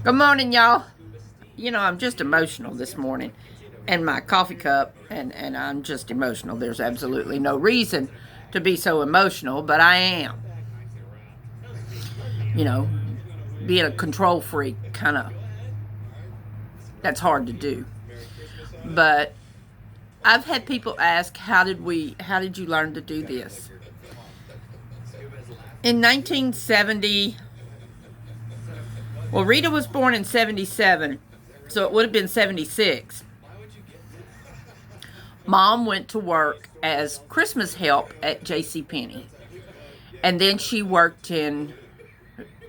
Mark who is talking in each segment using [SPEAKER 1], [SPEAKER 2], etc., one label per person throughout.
[SPEAKER 1] Good morning, y'all. I'm just emotional this morning. And my coffee cup, and I'm just emotional. There's absolutely no reason to be so emotional, but I am. You know, Being a control freak, that's hard to do. But I've had people ask, how did you learn to do this? In 1970, well, Rita was born in 77, so it would have been 76. Mom went to work as Christmas help at J.C. Penney, and then she worked in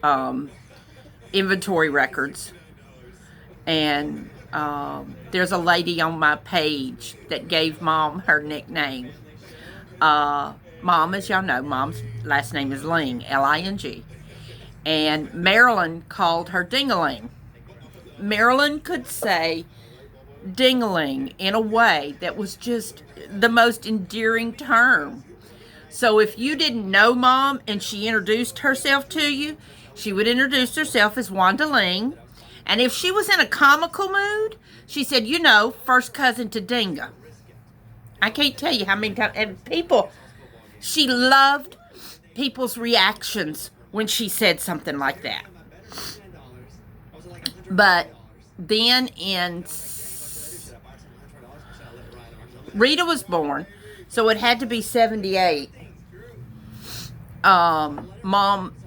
[SPEAKER 1] um, inventory records. And there's a lady on my page that gave Mom her nickname. Mom, as y'all know, Mom's last name is Ling, Ling. And Marilyn called her Dingaling. Marilyn could say dingaling in a way that was just the most endearing term. So if you didn't know Mom and she introduced herself to you, she would introduce herself as Wanda Ling. And if she was in a comical mood, she said, first cousin to Dinga. I can't tell you how many times. And she loved people's reactions when she said something like that. But then Rita was born, so it had to be 78.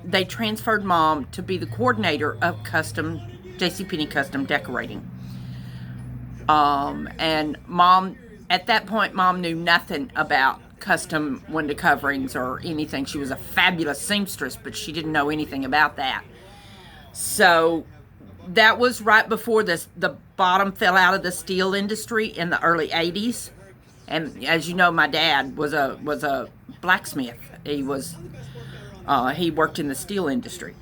[SPEAKER 1] They transferred Mom to be the coordinator of JCPenney custom decorating. And Mom, at that point, Mom knew nothing about custom window coverings or anything. She was a fabulous seamstress, but she didn't know anything about that. So that was right before the bottom fell out of the steel industry in the early 80s. And as you know, my dad was a blacksmith. He worked in the steel industry.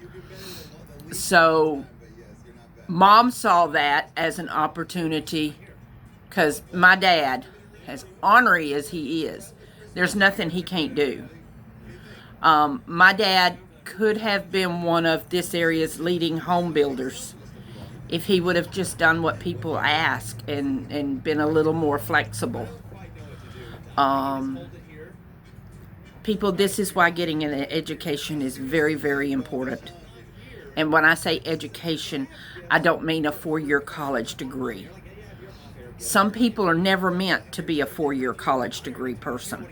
[SPEAKER 1] So Mom saw that as an opportunity, because my dad, as ornery as he is, there's nothing he can't do. My dad could have been one of this area's leading home builders if he would have just done what people ask and been a little more flexible. People, this is why getting an education is very, very important. And when I say education, I don't mean a 4-year college degree. Some people are never meant to be a 4-year college degree person.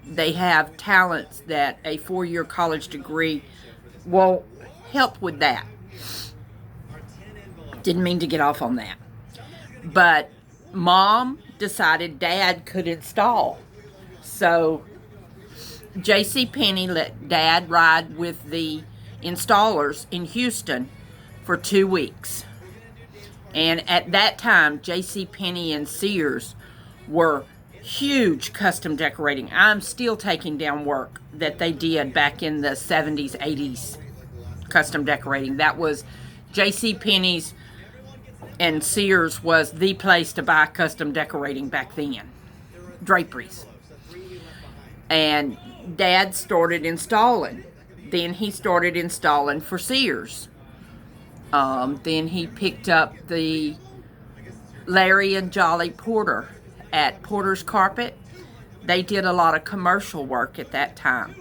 [SPEAKER 1] They have talents that a 4-year college degree will help with that. Didn't mean to get off on that. But Mom decided Dad could install. So J.C. Penney let Dad ride with the installers in Houston for 2 weeks. And at that time, J.C. Penney and Sears were huge custom decorating. I'm still taking down work that they did back in the 70s, 80s, custom decorating. That was J.C. Penney's and Sears was the place to buy custom decorating back then. Draperies. And Dad started installing. Then he started installing for Sears. Then he picked up the Larry and Jolly Porter at Porter's Carpet. They did a lot of commercial work at that time.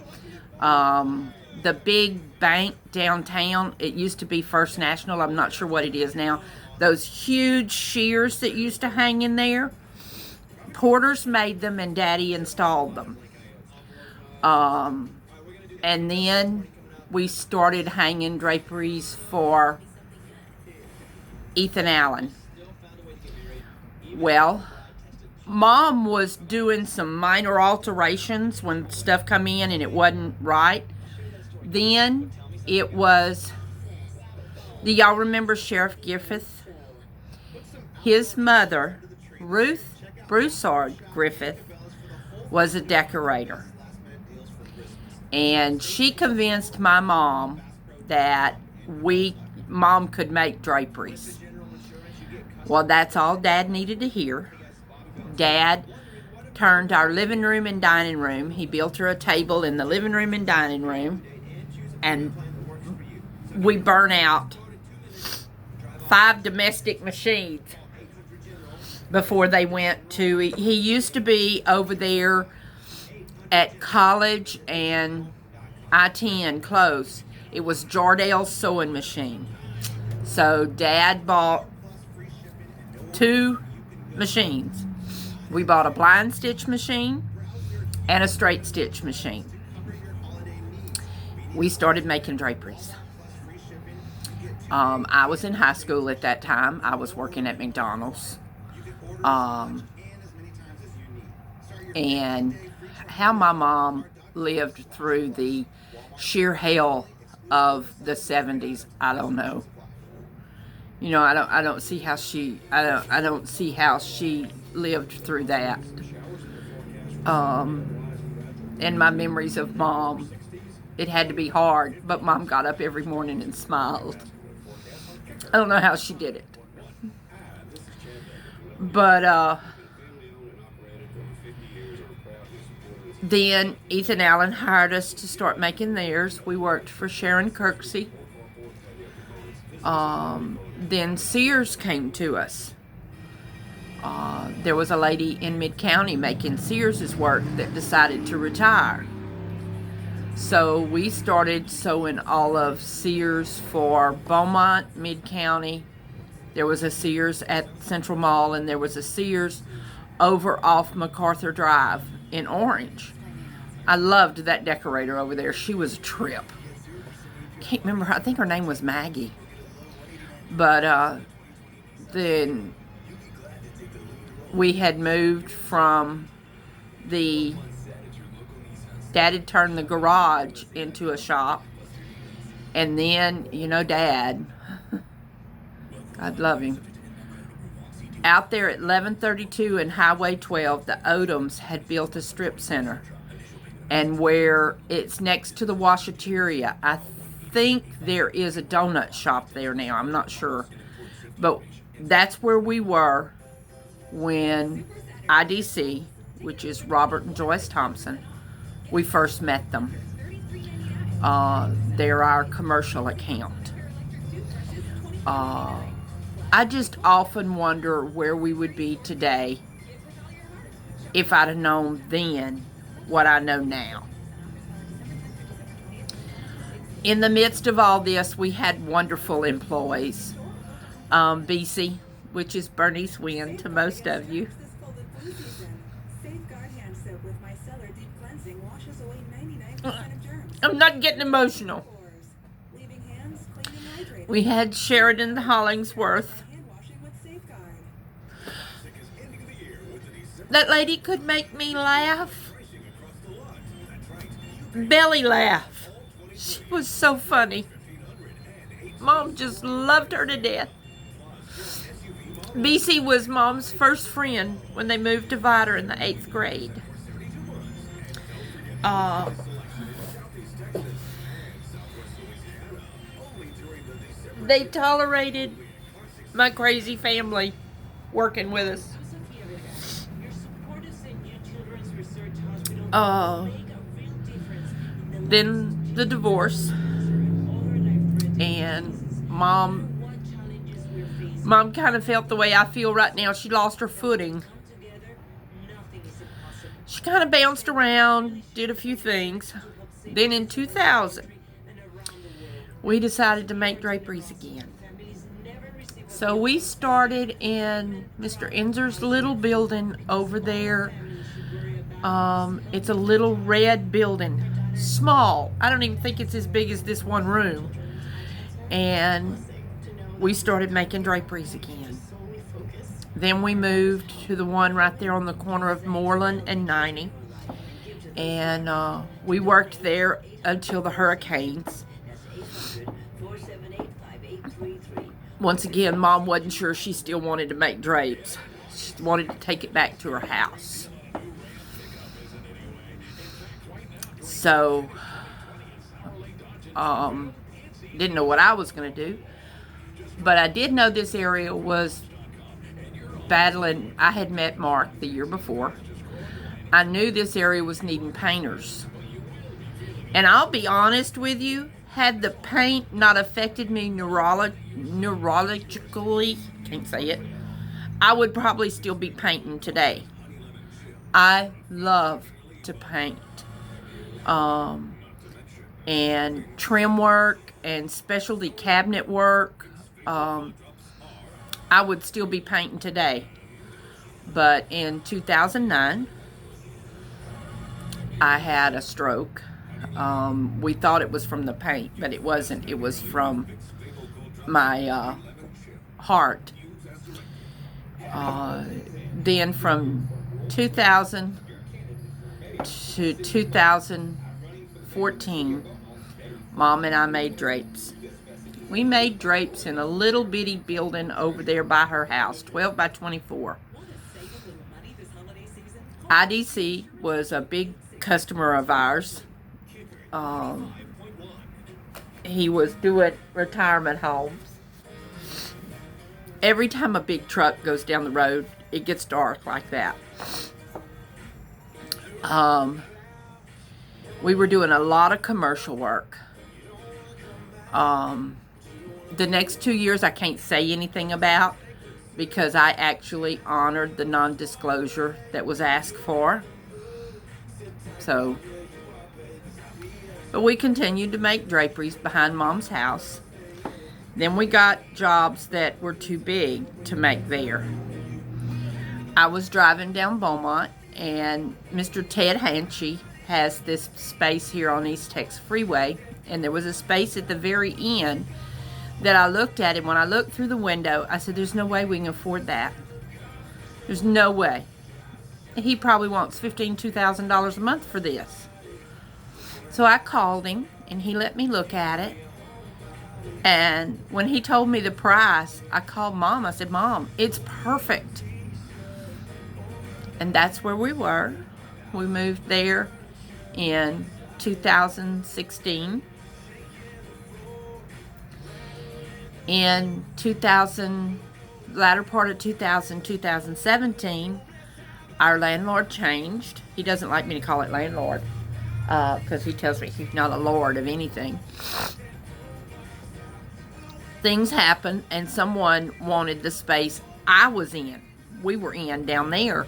[SPEAKER 1] The big bank downtown, it used to be First National. I'm not sure what it is now. Those huge shears that used to hang in there, Porter's made them and Daddy installed them. And then we started hanging draperies for Ethan Allen. Well, Mom was doing some minor alterations when stuff come in and it wasn't right. Then it was, do y'all remember Sheriff Griffith? His mother, Ruth Broussard Griffith, was a decorator. And she convinced my mom that Mom could make draperies. Well, that's all Dad needed to hear. Dad turned our living room and dining room. He built her a table in the living room and dining room. And we burn out 5 domestic machines before they went to, he used to be over there at College and I-10 close. It was Jardell's sewing machine. So Dad bought 2 machines. We bought a blind stitch machine and a straight stitch machine. We started making draperies. I was in high school at that time. I was working at McDonald's. And how my mom lived through the sheer hell of the 70s, I don't know. You know, I don't see how she lived through that. And my memories of Mom, it had to be hard, but Mom got up every morning and smiled. I don't know how she did it. But then Ethan Allen hired us to start making theirs. We worked for Sharon Kirksey. Then Sears came to us. There was a lady in Mid-County making Sears' work that decided to retire. So we started sewing all of Sears for Beaumont, Mid-County. There was a Sears at Central Mall, and there was a Sears over off MacArthur Drive in Orange. I loved that decorator over there. She was a trip. Can't remember, I think her name was Maggie. But then we had moved from the, Dad had turned the garage into a shop. And then, you know, Dad, God love him, out there at 1132 and Highway 12, the Odoms had built a strip center. And where it's next to the washateria, I think there is a donut shop there now. I'm not sure. But that's where we were when IDC, which is Robert and Joyce Thompson, we first met them. They're our commercial account. I just often wonder where we would be today if I'd have known then what I know now. In the midst of all this, we had wonderful employees. BC, which is Bernice Wynn to most of you. I'm not getting emotional. We had Sheridan Hollingsworth. That lady could make me laugh. Belly laugh. She was so funny. Mom just loved her to death. BC was Mom's first friend when they moved to Vidor in the 8th grade. They tolerated my crazy family working with us. Then the divorce, and Mom kind of felt the way I feel right now. She lost her footing. She kind of bounced around, did a few things. Then in 2000, we decided to make draperies again. So we started in Mr. Enzer's little building over there. It's a little red building. Small. I don't even think it's as big as this one room. And we started making draperies again. Then we moved to the one right there on the corner of Moreland and 90. And we worked there until the hurricanes. Once again, Mom wasn't sure she still wanted to make drapes. She wanted to take it back to her house. So, didn't know what I was going to do. But I did know this area was battling. I had met Mark the year before. I knew this area was needing painters. And I'll be honest with you, had the paint not affected me neurologically, can't say it, I would probably still be painting today. I love to paint. And trim work and specialty cabinet work. I would still be painting today. But in 2009, I had a stroke. We thought it was from the paint, but it wasn't. It was from my heart. Then from 2000 to 2014, Mom and I made drapes. We made drapes in a little bitty building over there by her house, 12 by 24. IDC was a big customer of ours. He was doing retirement homes. Every time a big truck goes down the road, it gets dark like that. We were doing a lot of commercial work. The next 2 years I can't say anything about because I actually honored the non-disclosure that was asked for. So, but we continued to make draperies behind Mom's house. Then we got jobs that were too big to make there. I was driving down Beaumont, and Mr. Ted Hanchy has this space here on East Texas Freeway, and there was a space at the very end that I looked at, and when I looked through the window, I said, there's no way we can afford that. There's no way. He probably wants $15,000, $2,000 a month for this. So I called him, and he let me look at it. And when he told me the price, I called Mom. I said, Mom, it's perfect. And that's where we were. We moved there in 2016. In latter part of 2017, our landlord changed. He doesn't like me to call it landlord because he tells me he's not a lord of anything. Things happened, and someone wanted the space I was in. We were in down there.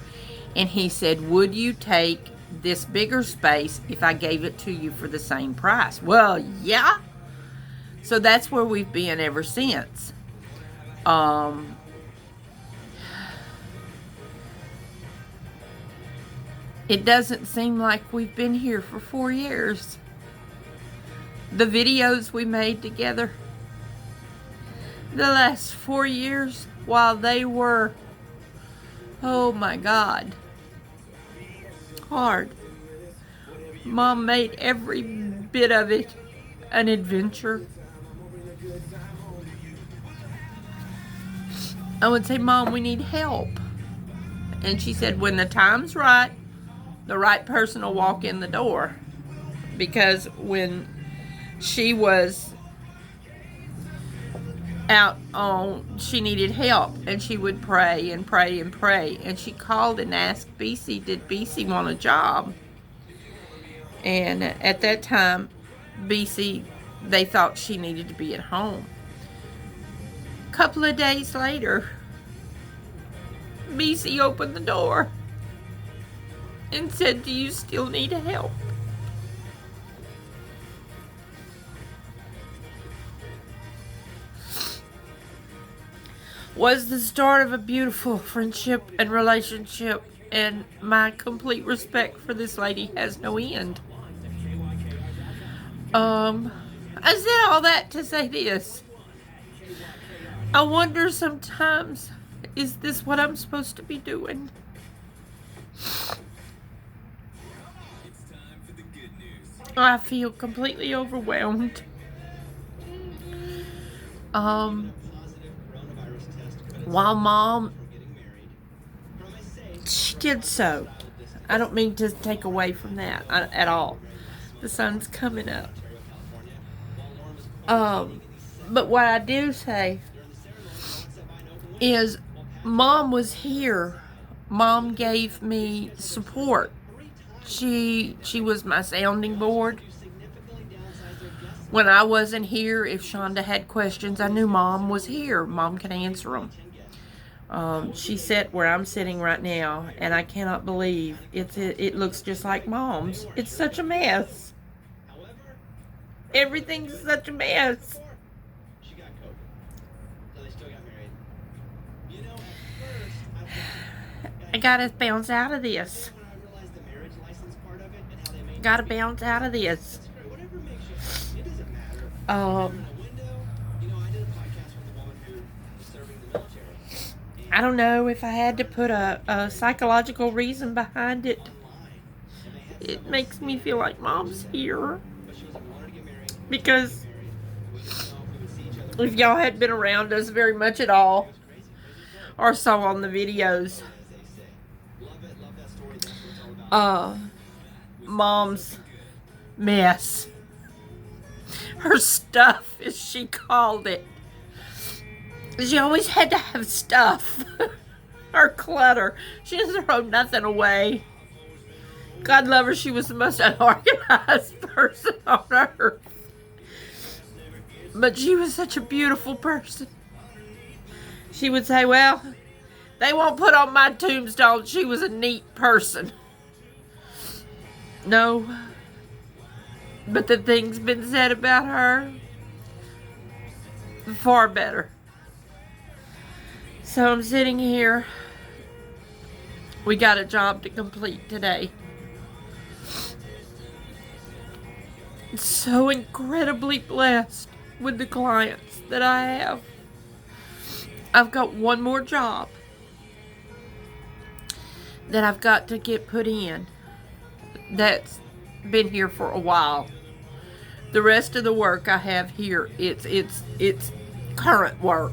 [SPEAKER 1] And he said, would you take this bigger space if I gave it to you for the same price? Well, yeah. So that's where we've been ever since. It doesn't seem like we've been here for 4 years. The videos we made together, the last 4 years, while they were, oh my God, hard. Mom made every bit of it an adventure. I would say, Mom, we need help. And she said, when the time's right, the right person will walk in the door. Because when she was out she needed help, and she would pray and pray and pray. And she called and asked BC, did BC want a job? And at that time, BC, they thought she needed to be at home. A couple of days later, BC opened the door and said, do you still need help? Was the start of a beautiful friendship and relationship, and my complete respect for this lady has no end. I said all that to say this. I wonder sometimes, is this what I'm supposed to be doing? I feel completely overwhelmed. While Mom, she did so. I don't mean to take away from that at all. The sun's coming up. But what I do say is Mom was here. Mom gave me support. She was my sounding board. When I wasn't here, if Shonda had questions, I knew Mom was here. Mom could answer them. She sat where I'm sitting right now, and I cannot believe it looks just like Mom's. It's such a mess. Everything's such a mess. I gotta bounce out of this. Gotta bounce out of this. I don't know if I had to put a psychological reason behind it. It makes me feel like Mom's here. Because if y'all had been around us very much at all, or saw on the videos, Mom's mess, her stuff, as she called it. She always had to have stuff. Her clutter. She doesn't throw nothing away. God love her, she was the most unorganized person on earth. But she was such a beautiful person. She would say, well, they won't put on my tombstone she was a neat person. No. But the things been said about her, far better. So I'm sitting here. We got a job to complete today. So incredibly blessed with the clients that I have. I've got one more job that I've got to get put in. That's been here for a while. The rest of the work I have here, it's current work.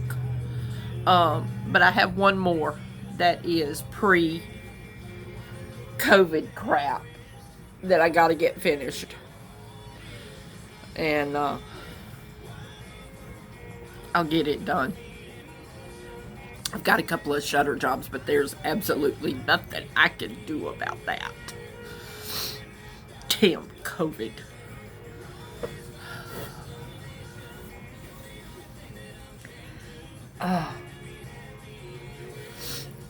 [SPEAKER 1] But I have one more that is pre-COVID crap that I got to get finished. And I'll get it done. I've got a couple of shutter jobs, but there's absolutely nothing I can do about that. Damn COVID.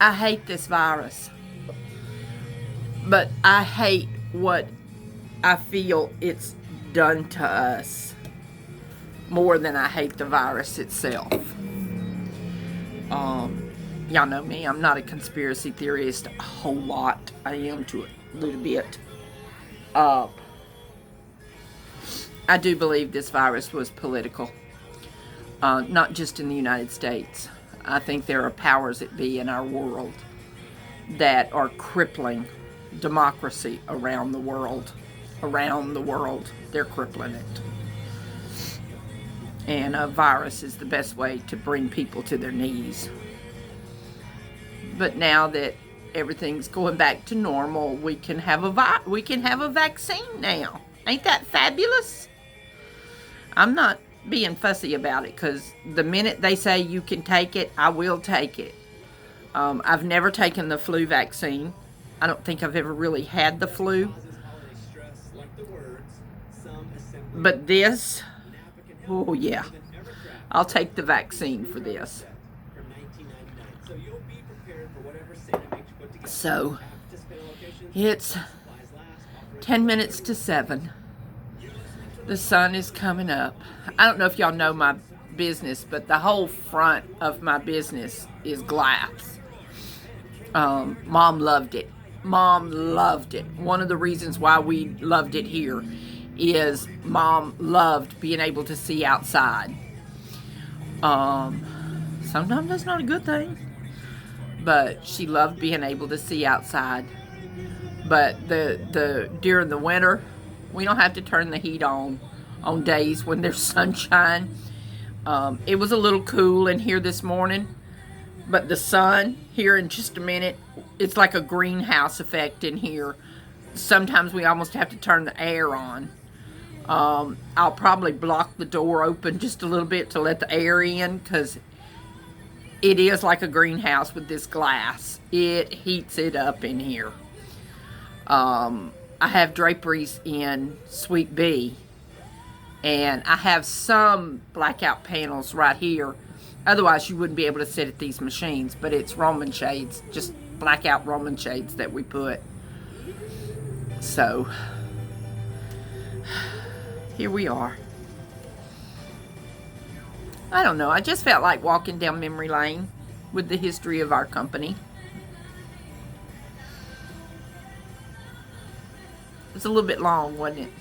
[SPEAKER 1] I hate this virus, but I hate what I feel it's done to us more than I hate the virus itself. Y'all know me, I'm not a conspiracy theorist a whole lot. I am to a little bit. I do believe this virus was political, not just in the United States. I think there are powers that be in our world that are crippling democracy around the world. Around the world, they're crippling it. And a virus is the best way to bring people to their knees. But now that everything's going back to normal, we can have a vaccine now. Ain't that fabulous? I'm not being fussy about it, because the minute they say you can take it, I will take it. I've never taken the flu vaccine. I don't think I've ever really had the flu. But this, oh yeah, I'll take the vaccine for this. So, it's 10 minutes to 7. The sun is coming up. I don't know if y'all know my business, but the whole front of my business is glass. Mom loved it. Mom loved it. One of the reasons why we loved it here is Mom loved being able to see outside. Sometimes that's not a good thing, but she loved being able to see outside. But during the winter, we don't have to turn the heat on days when there's sunshine. It was a little cool in here this morning, but the sun here in just a minute, it's like a greenhouse effect in here. Sometimes we almost have to turn the air on. I'll probably block the door open just a little bit to let the air in, because it is like a greenhouse with this glass. It heats it up in here. I have draperies in Sweet Bee And I have some blackout panels right here. Otherwise, you wouldn't be able to sit at these machines. But it's Roman shades, just blackout Roman shades that we put. So, here we are. I don't know. I just felt like walking down memory lane with the history of our company. It was a little bit long, wasn't it?